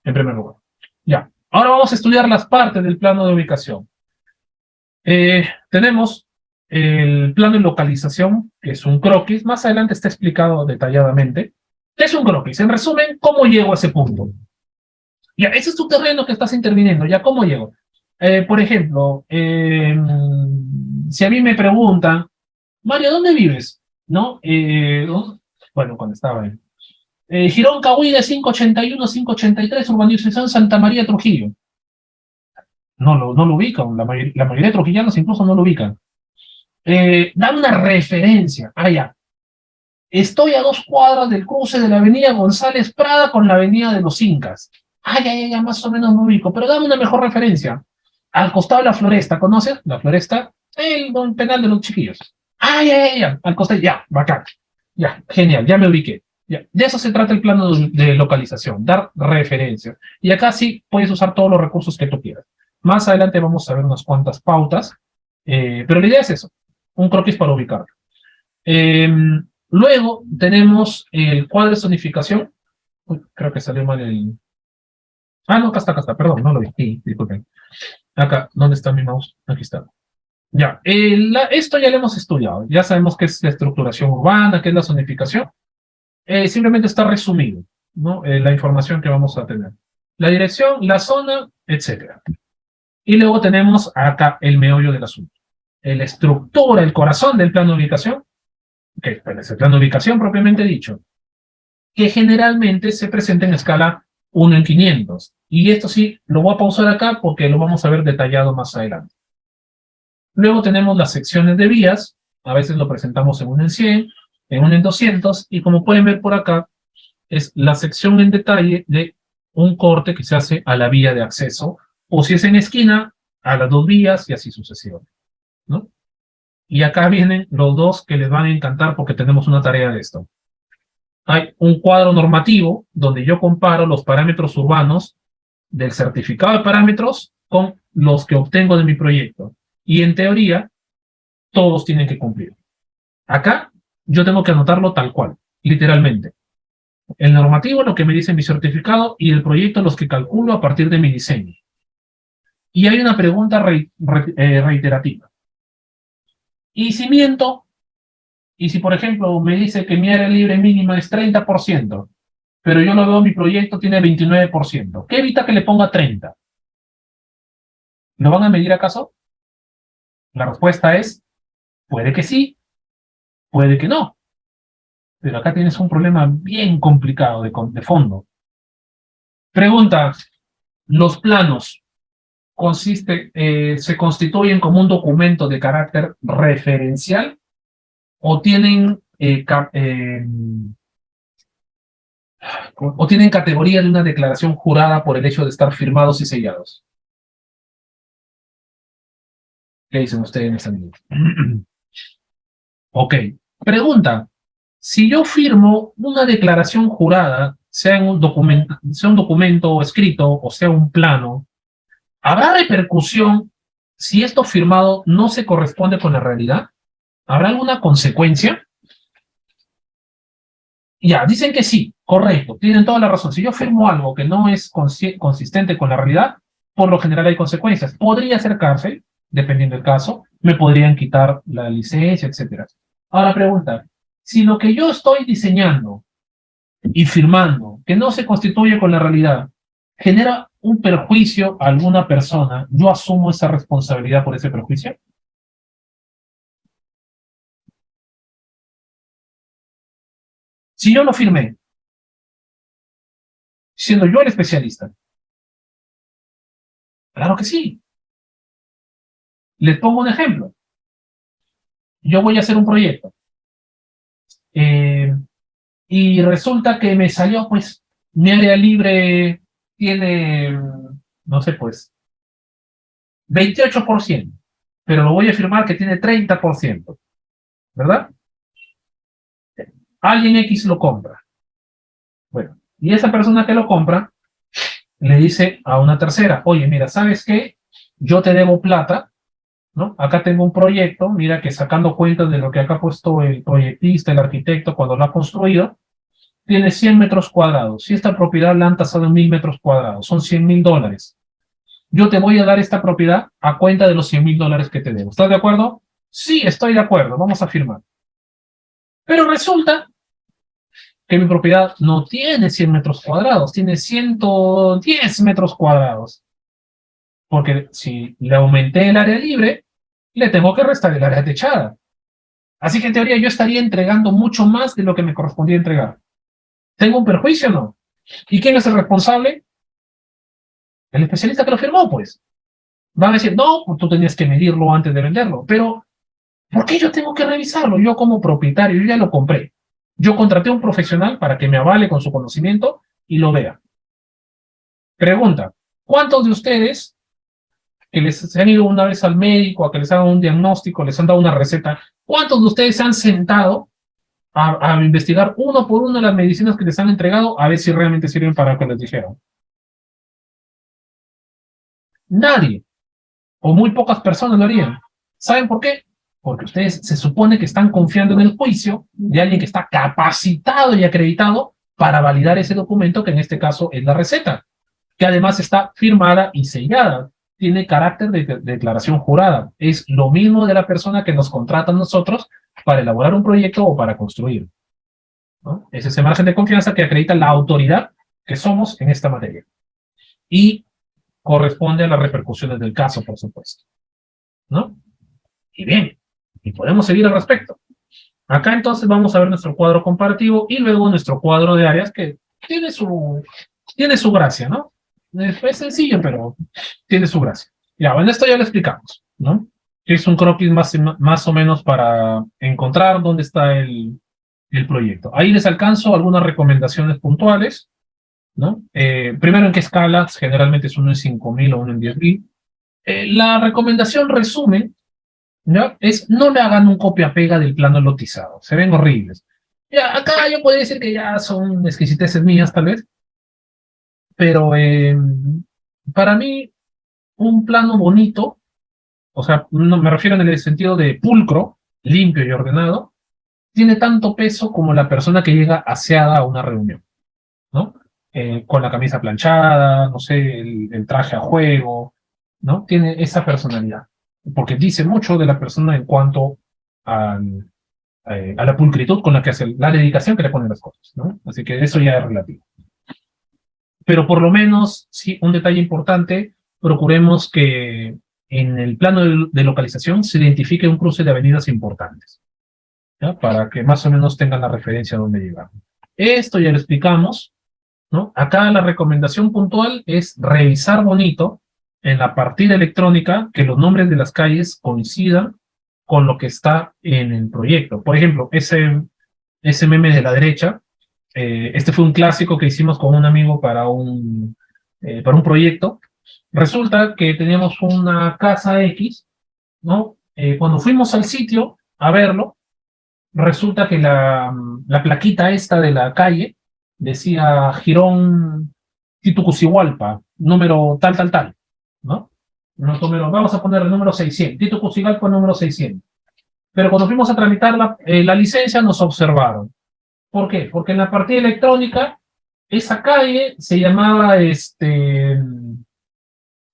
en primer lugar. Ya, ahora vamos a estudiar las partes del plano de ubicación. Tenemos el plano de localización, que es un croquis. Más adelante está explicado detalladamente. ¿Qué es un croquis? En resumen, ¿cómo llego a ese punto? Ya, ese es tu terreno que estás interviniendo. Ya, ¿cómo llego? Por ejemplo, si a mí me preguntan, Mario, ¿dónde vives? ¿No? Bueno, cuando estaba en Girón Cahuide 581-583, urbanización Santa María Trujillo. No lo ubican, la mayoría de trujillanos incluso no lo ubican. Dan una referencia. Ah, ya. Estoy a 2 cuadras del cruce de la avenida González Prada con la avenida de los Incas. Ah, ya, más o menos me ubico, pero dame una mejor referencia. Al costado de la Floresta, ¿conoces? La Floresta, el penal de los chiquillos. Ah, ya, al costado, ya, bacán. Ya, genial, ya me ubiqué. Ya. De eso se trata el plano de localización, dar referencias. Y acá sí puedes usar todos los recursos que tú quieras. Más adelante vamos a ver unas cuantas pautas, pero la idea es eso, un croquis para ubicar. Luego tenemos el cuadro de zonificación. Uy, creo que salió mal el... Ah, no, acá está, perdón, no lo vi. Sí, disculpen. Acá, ¿dónde está mi mouse? Aquí está. Ya, esto ya lo hemos estudiado. Ya sabemos qué es la estructuración urbana, qué es la zonificación. Simplemente está resumido, ¿no? La información que vamos a tener. La dirección, la zona, etcétera. Y luego tenemos acá el meollo del asunto. La estructura, el corazón del plano de ubicación, que es el plano de ubicación propiamente dicho, que generalmente se presenta en escala 1 en 500. Y esto sí, lo voy a pausar acá porque lo vamos a ver detallado más adelante. Luego tenemos las secciones de vías, a veces lo presentamos en 1 en 100, en 1 en 200, y como pueden ver por acá, es la sección en detalle de un corte que se hace a la vía de acceso, o si es en esquina, a las 2 vías, y así sucesivamente, ¿no? Y acá vienen los dos que les van a encantar porque tenemos una tarea de esto. Hay un cuadro normativo donde yo comparo los parámetros urbanos del certificado de parámetros con los que obtengo de mi proyecto. Y en teoría, todos tienen que cumplir. Acá, yo tengo que anotarlo tal cual, literalmente. El normativo es lo que me dice mi certificado y el proyecto los que calculo a partir de mi diseño. Y hay una pregunta reiterativa. ¿Y si miento? Y si, por ejemplo, me dice que mi área libre mínima es 30%, pero yo lo veo en mi proyecto tiene 29%, ¿qué evita que le ponga 30? ¿Lo van a medir acaso? La respuesta es, puede que sí, puede que no. Pero acá tienes un problema bien complicado de fondo. Pregunta, ¿los planos se constituyen como un documento de carácter referencial o tienen categoría de una declaración jurada por el hecho de estar firmados y sellados? ¿Qué dicen ustedes, mis amigos? Ok. Pregunta, si yo firmo una declaración jurada, sea un documento escrito o sea un plano, ¿habrá repercusión si esto firmado no se corresponde con la realidad? ¿Habrá alguna consecuencia? Ya, dicen que sí, correcto, tienen toda la razón. Si yo firmo algo que no es consistente con la realidad, por lo general hay consecuencias. Podría ser cárcel, dependiendo del caso, me podrían quitar la licencia, etc. Ahora pregunta, si lo que yo estoy diseñando y firmando, que no se constituye con la realidad, genera un perjuicio a alguna persona, ¿yo asumo esa responsabilidad por ese perjuicio? Si yo lo firmé, siendo yo el especialista, claro que sí. Les pongo un ejemplo. Yo voy a hacer un proyecto y resulta que me salió, pues, mi área libre tiene, no sé, pues, 28%, pero lo voy a firmar que tiene 30%, ¿verdad? Alguien X lo compra. Bueno, y esa persona que lo compra le dice a una tercera, oye, mira, ¿sabes qué? Yo te debo plata, ¿no? Acá tengo un proyecto, mira que sacando cuentas de lo que acá ha puesto el proyectista, el arquitecto, cuando lo ha construido, tiene 100 metros cuadrados. Si esta propiedad la han tasado en 1000 metros cuadrados, son $100.000. Yo te voy a dar esta propiedad a cuenta de los $100.000 que te debo. ¿Estás de acuerdo? Sí, estoy de acuerdo. Vamos a firmar. Pero resulta que mi propiedad no tiene 100 metros cuadrados, tiene 110 metros cuadrados. Porque si le aumenté el área libre, le tengo que restar el área techada. Así que en teoría yo estaría entregando mucho más de lo que me correspondía entregar. ¿Tengo un perjuicio o no? ¿Y quién es el responsable? El especialista que lo firmó, pues. Van a decir, no, pues tú tenías que medirlo antes de venderlo. Pero, ¿por qué yo tengo que revisarlo? Yo como propietario, yo ya lo compré. Yo contraté a un profesional para que me avale con su conocimiento y lo vea. Pregunta, ¿cuántos de ustedes que les han ido una vez al médico, a que les hagan un diagnóstico, les han dado una receta, cuántos de ustedes se han sentado a investigar uno por uno las medicinas que les han entregado a ver si realmente sirven para lo que les dijeron? Nadie, o muy pocas personas lo harían. ¿Saben por qué? Porque ustedes se supone que están confiando en el juicio de alguien que está capacitado y acreditado para validar ese documento, que en este caso es la receta, que además está firmada y sellada. Tiene carácter de declaración jurada. Es lo mismo de la persona que nos contrata a nosotros para elaborar un proyecto o para construir, ¿no? Es ese margen de confianza que acredita la autoridad que somos en esta materia. Y corresponde a las repercusiones del caso, por supuesto, ¿no? Y bien, y podemos seguir al respecto. Acá entonces vamos a ver nuestro cuadro comparativo y luego nuestro cuadro de áreas que tiene su gracia, ¿no? Es sencillo, pero tiene su gracia. Ya, bueno, esto ya lo explicamos, ¿no? Es un croquis más o menos para encontrar dónde está el proyecto. Ahí les alcanzo algunas recomendaciones puntuales, ¿no? Primero, en qué escalas, generalmente es uno en 5000 o uno en 10.000. La recomendación resumen, ¿no? Es no le hagan un copia-pega del plano lotizado, se ven horribles. Ya, acá yo podría decir que ya son exquisiteces mías, tal vez, pero para mí, un plano bonito, o sea, no, me refiero en el sentido de pulcro, limpio y ordenado, tiene tanto peso como la persona que llega aseada a una reunión, ¿no? Con la camisa planchada, no sé, el traje a juego, ¿no? Tiene esa personalidad, porque dice mucho de la persona en cuanto a la pulcritud con la que hace, la dedicación que le pone las cosas, ¿no? Así que eso ya es relativo. Pero por lo menos, sí, un detalle importante, procuremos que en el plano de localización se identifique un cruce de avenidas importantes, ¿ya? Para que más o menos tengan la referencia a dónde llegar. Esto ya lo explicamos, ¿no? Acá la recomendación puntual es revisar bonito en la partida electrónica que los nombres de las calles coincidan con lo que está en el proyecto. Por ejemplo, ese meme de la derecha, este fue un clásico que hicimos con un amigo para un proyecto. Resulta que teníamos una casa X, ¿no? Cuando fuimos al sitio a verlo, resulta que la plaquita esta de la calle decía Girón Titucucihualpa, número tal, tal, tal, ¿no? Número, vamos a poner el número 600, Titucucigalpa número 600. Pero cuando fuimos a tramitar la licencia nos observaron. ¿Por qué? Porque en la partida electrónica esa calle se llamaba,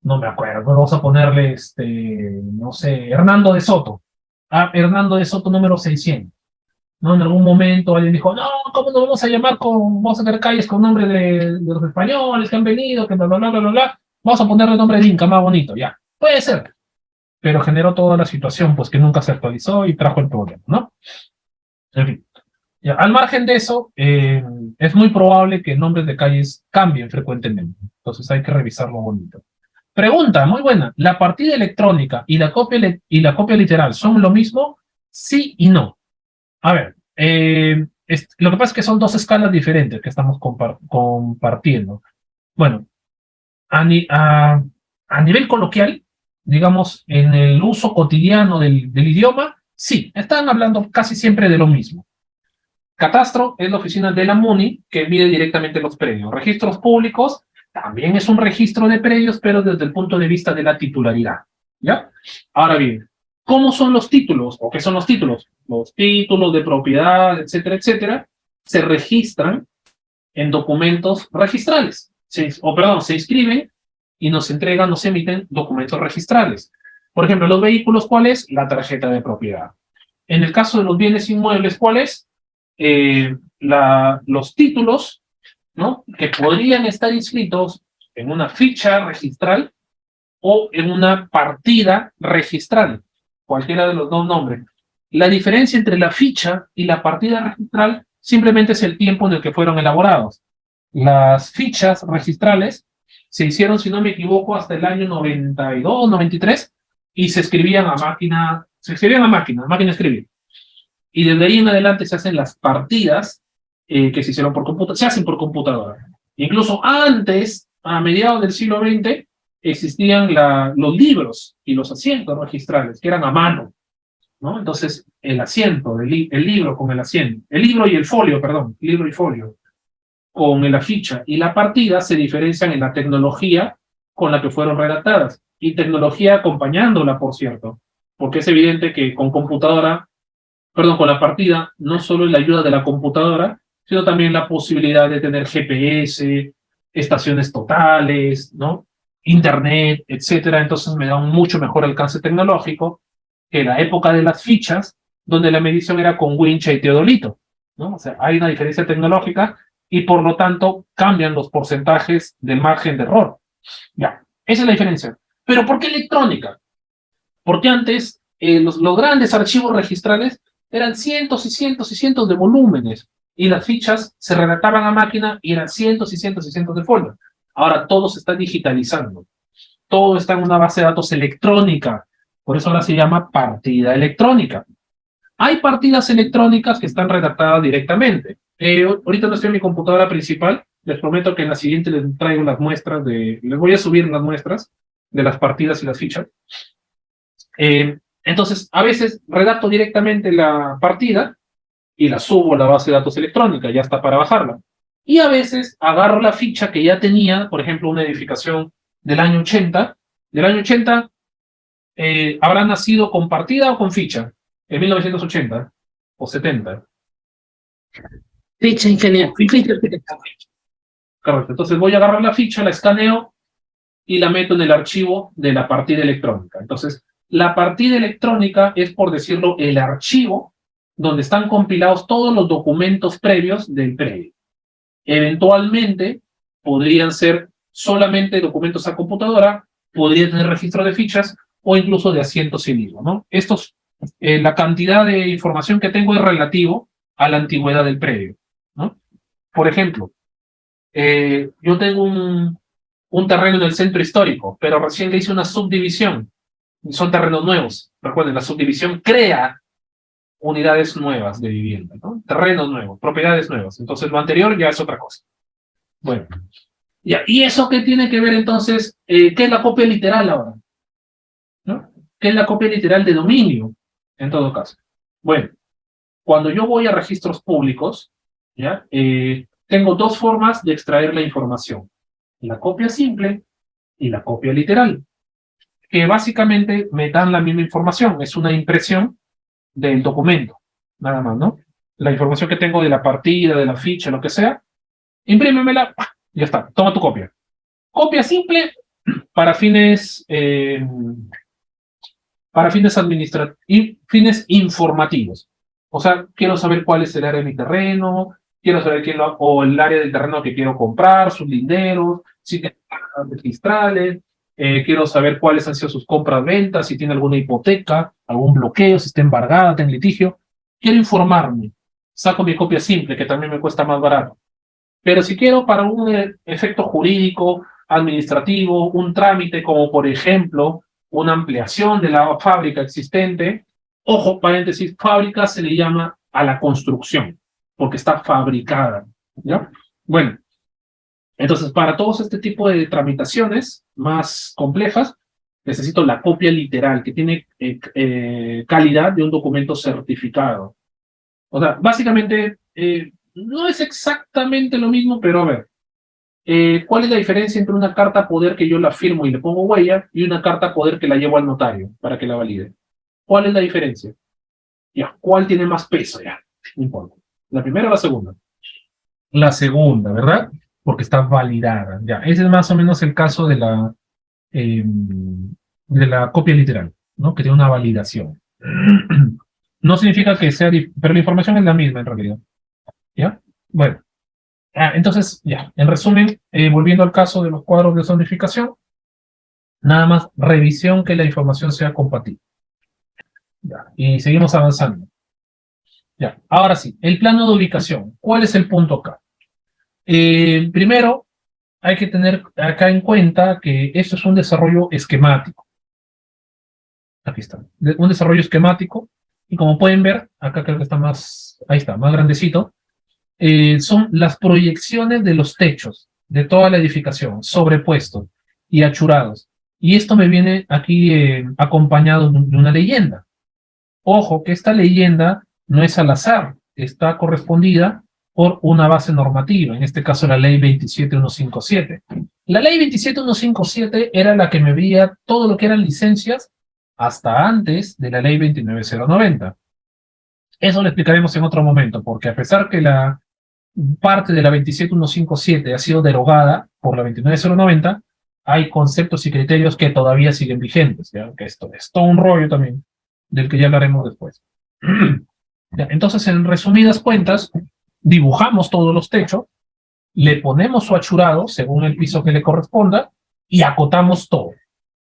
no me acuerdo, vamos a ponerle, no sé, Hernando de Soto. Ah, Hernando de Soto número 600. ¿No? En algún momento alguien dijo, no, ¿cómo nos vamos a llamar vamos a tener calles con nombre de los españoles que han venido, que bla, bla, bla, bla, bla, bla? Vamos a ponerle nombre de Inca, más bonito, ya. Puede ser. Pero generó toda la situación, pues que nunca se actualizó y trajo el problema, ¿no? En fin. Ya, al margen de eso, es muy probable que nombres de calles cambien frecuentemente. Entonces hay que revisarlo bonito. Pregunta, muy buena. ¿La partida electrónica y la copia literal son lo mismo? Sí y no. A ver, lo que pasa es que son dos escalas diferentes que estamos compartiendo. Bueno, a nivel coloquial, digamos, en el uso cotidiano del idioma, sí, están hablando casi siempre de lo mismo. Catastro es la oficina de la MUNI que mide directamente los predios. Registros públicos también es un registro de predios, pero desde el punto de vista de la titularidad, ¿ya? Ahora bien, ¿cómo son los títulos? ¿O qué son los títulos? Los títulos de propiedad, etcétera, etcétera, se registran en documentos registrales. Se inscriben y nos entregan, nos emiten documentos registrales. Por ejemplo, los vehículos, ¿cuál es? La tarjeta de propiedad. En el caso de los bienes inmuebles, ¿cuál es? Los títulos, ¿no? Que podrían estar inscritos en una ficha registral o en una partida registral, cualquiera de los dos nombres. La diferencia entre la ficha y la partida registral simplemente es el tiempo en el que fueron elaborados. Las fichas registrales se hicieron, si no me equivoco, hasta el año 92, 93, y se escribían a máquina, máquina de escribir. Y desde ahí en adelante se hacen las partidas que se hicieron por computadora, se hacen por computadora. Incluso antes, a mediados del siglo XX, existían los libros y los asientos registrales, que eran a mano, ¿no? Entonces, el asiento, el libro con el asiento, el libro y el folio, perdón, libro y folio, con la ficha y la partida se diferencian en la tecnología con la que fueron redactadas, y tecnología acompañándola, por cierto, porque es evidente que con computadora, perdón, con la partida, no solo es la ayuda de la computadora, sino también la posibilidad de tener GPS, estaciones totales, ¿no? Internet, etcétera. Entonces me da un mucho mejor alcance tecnológico que la época de las fichas, donde la medición era con wincha y teodolito, ¿no? O sea, hay una diferencia tecnológica y por lo tanto cambian los porcentajes del margen de error. Ya, esa es la diferencia. Pero ¿por qué electrónica? Porque antes los grandes archivos registrales eran cientos y cientos y cientos de volúmenes, y las fichas se redactaban a máquina y eran cientos y cientos y cientos de folios. Ahora todo se está digitalizando, todo está en una base de datos electrónica, por eso ahora se llama partida electrónica. Hay partidas electrónicas que están redactadas directamente. Ahorita no estoy en mi computadora principal, les prometo que en la siguiente les traigo las muestras les voy a subir las muestras de las partidas y las fichas. Entonces, a veces redacto directamente la partida y la subo a la base de datos electrónica, ya está para bajarla. Y a veces agarro la ficha que ya tenía, por ejemplo, una edificación del año 80. Del año 80 habrá nacido con partida o con ficha, en 1980 o 70. Ficha, ingeniero. Ficha. Correcto. Entonces voy a agarrar la ficha, la escaneo y la meto en el archivo de la partida electrónica. Entonces, la partida electrónica es, por decirlo, el archivo donde están compilados todos los documentos previos del predio. Eventualmente, podrían ser solamente documentos a computadora, podría tener registro de fichas o incluso de asientos sin libro, ¿no? La cantidad de información que tengo es relativo a la antigüedad del predio, ¿no? Por ejemplo, yo tengo un terreno en el centro histórico, pero recién le hice una subdivisión. Son terrenos nuevos. Recuerden, la subdivisión crea unidades nuevas de vivienda, ¿no? Terrenos nuevos, propiedades nuevas. Entonces, lo anterior ya es otra cosa. Bueno, ya. ¿Y eso qué tiene que ver entonces? ¿Qué es la copia literal ahora? ¿No? ¿Qué es la copia literal de dominio? En todo caso. Bueno, cuando yo voy a registros públicos, ¿ya? Tengo dos formas de extraer la información: la copia simple y la copia literal, que básicamente me dan la misma información, es una impresión del documento, nada más, ¿no? La información que tengo de la partida, de la ficha, lo que sea, imprímemela, ya está, toma tu copia. Copia simple para fines fines informativos. O sea, quiero saber cuál es el área de mi terreno, quiero saber o el área del terreno que quiero comprar, sus linderos, si tiene registrales, quiero saber cuáles han sido sus compras-ventas, si tiene alguna hipoteca, algún bloqueo, si está embargada, está en litigio. Quiero informarme. Saco mi copia simple, que también me cuesta más barato. Pero si quiero para un efecto jurídico, administrativo, un trámite como por ejemplo una ampliación de la fábrica existente, ojo, paréntesis, fábrica se le llama a la construcción, porque está fabricada, ¿ya? Bueno, entonces para todos este tipo de tramitaciones más complejas, necesito la copia literal, que tiene calidad de un documento certificado. O sea, básicamente, no es exactamente lo mismo, pero a ver, ¿cuál es la diferencia entre una carta poder que yo la firmo y le pongo huella y una carta poder que la llevo al notario para que la valide? ¿Cuál es la diferencia? Ya, ¿cuál tiene más peso? Ya, no importa. ¿La primera o la segunda? La segunda, ¿verdad? Porque está validada. Ya, ese es más o menos el caso de la copia literal, ¿no? Que tiene una validación. No significa que sea, pero la información es la misma en realidad. ¿Ya? Bueno, entonces, ya, en resumen, volviendo al caso de los cuadros de zonificación, nada más revisión que la información sea compatible. Ya, y seguimos avanzando. Ya, ahora sí, el plano de ubicación. ¿Cuál es el punto acá? Primero, hay que tener acá en cuenta que esto es un desarrollo esquemático. Aquí está. Un desarrollo esquemático. Y como pueden ver, acá creo que está más, ahí está, más grandecito. Son las proyecciones de los techos de toda la edificación, sobrepuestos y achurados. Y esto me viene aquí acompañado de una leyenda. Ojo, que esta leyenda no es al azar, está correspondida por una base normativa, en este caso la ley 27157. La ley 27157 era la que me veía todo lo que eran licencias hasta antes de la ley 29090. Eso lo explicaremos en otro momento, porque a pesar que la parte de la 27157 ha sido derogada por la 29090, hay conceptos y criterios que todavía siguen vigentes, ¿ya? Que esto es todo un rollo también, del que ya hablaremos después. Ya, entonces, en resumidas cuentas, dibujamos todos los techos, le ponemos su achurado según el piso que le corresponda y acotamos todo,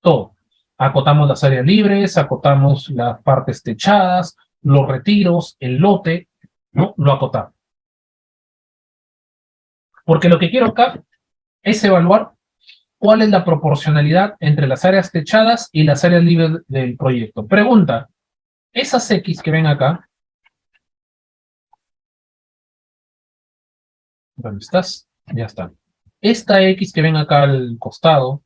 todo. Acotamos las áreas libres, acotamos las partes techadas, los retiros, el lote, ¿no? Lo acotamos. Porque lo que quiero acá es evaluar cuál es la proporcionalidad entre las áreas techadas y las áreas libres del proyecto. Pregunta, esas X que ven acá, ¿dónde estás? Ya está. Esta X que ven acá al costado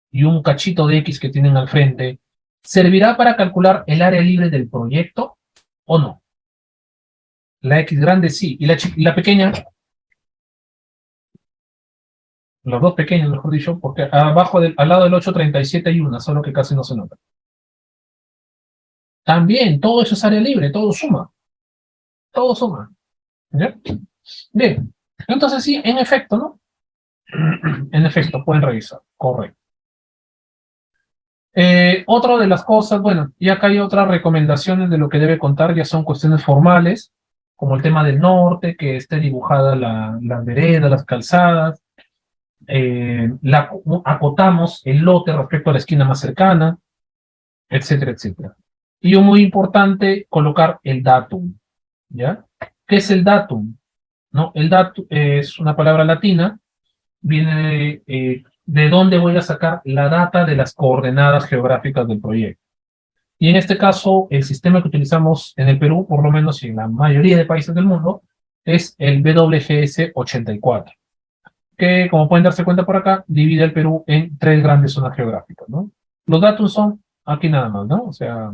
y un cachito de X que tienen al frente, ¿servirá para calcular el área libre del proyecto o no? La X grande sí, y la pequeña, los dos pequeños, mejor dicho, porque abajo, al lado del 837 hay una, solo que casi no se nota. También, todo eso es área libre, todo suma. Todo suma. ¿Ya? Bien. Entonces sí, en efecto, ¿no? En efecto, pueden revisar. Correcto. Otra de las cosas, bueno, y acá hay otras recomendaciones de lo que debe contar, ya son cuestiones formales, como el tema del norte, que esté dibujada la vereda, las calzadas, acotamos el lote respecto a la esquina más cercana, etcétera, etcétera. Y muy importante, colocar el datum, ¿ya? ¿Qué es el datum? ¿No? El datum es una palabra latina, viene de dónde voy a sacar la data de las coordenadas geográficas del proyecto. Y en este caso, el sistema que utilizamos en el Perú, por lo menos y en la mayoría de países del mundo, es el WGS 84, que, como pueden darse cuenta por acá, divide el Perú en 3 grandes zonas geográficas, ¿no? Los datos son aquí nada más, ¿no? O sea,